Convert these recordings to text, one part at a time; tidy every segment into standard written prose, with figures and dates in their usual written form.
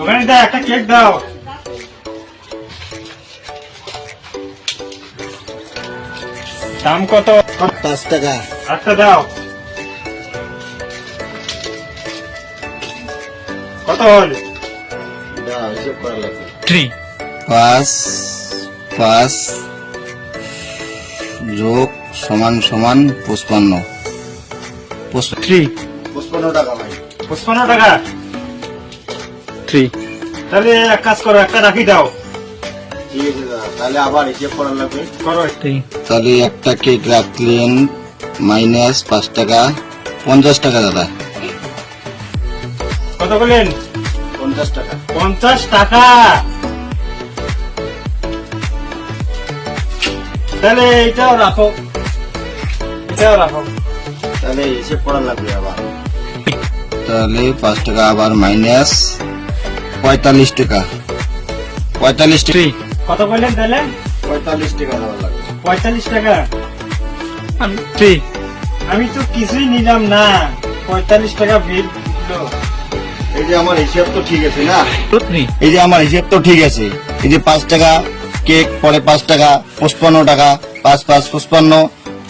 দোকানে দাও, একটা কেক দাও। দাম কত? 5 টাকা। আটটা দাও। কত হল? দাও, হিসাব করা লাগবে। 3 5 5 যোগ সমান সমান 55। 3 55 টাকা ভাই। 55 টাকা। 3 তাহলে এক কাজ করো, একটা রাখি দাও। ঠিক আছে দাদা, তাহলে আবার হিসাব করা লাগবে। করো। 3 তাহলে একটা কেক রাখলেন মাইনাস 5 টাকা, 50 টাকা দাদা। কত বললেন? 50 টাকা। 50 টাকা। তাহলে এটাও রাখো, এটাও রাখো। তাহলে হিসাব করা লাগবে আবার। তাহলে 5 টাকা আবার মাইনাস 45 টাকা। 45 টাকা। 3 কত বললেন তাহলে? 45 টাকা দেওয়া লাগবে। 45 টাকা। 3 আমি তো কিছুই নিলাম না, 45 টাকা বিল দিলো। এই যে আমার হিসাব তো ঠিক আছে না? 3 এই যে আমার হিসাব তো ঠিক আছে। এই যে 5 টাকা কেক, পরে 5 টাকা 55 টাকা, 5 5 55,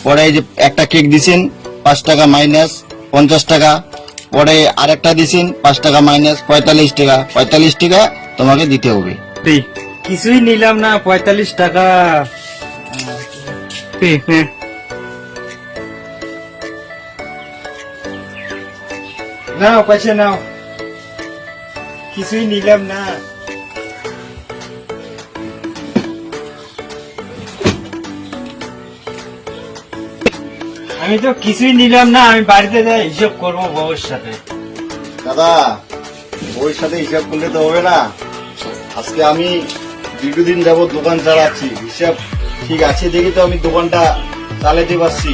পরে এই যে একটা কেক দিছেন 5 টাকা মাইনাস 50 টাকা, পরে আরেকটা দিছেন 5 টাকা মাইনাস 45 টাকা। 45 টাকা তোমাকে দিতে হবে। 3 কিছুই নিলাম না, 45 টাকা। 3 নাও পয়সা নাও, কিছুই নিলাম না। আমি তো কিছুই নিলাম না, আমি বাড়িতে যাই হিসেব করবো বউর সাথে। দাদা, ওই সাথে হিসাব করলে তো হবে না। আজকে আমি দীর্ঘদিন যাবত দোকান চালাচ্ছি, হিসাব ঠিক আছে দেখি তো আমি দোকানটা চালাতে পারছি।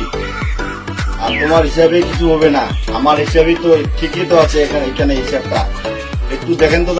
আর তোমার হিসাবে কিছু হবে না, আমার হিসাবে তো ঠিকই তো আছে। এখানে হিসাবটা একটু দেখেন তো।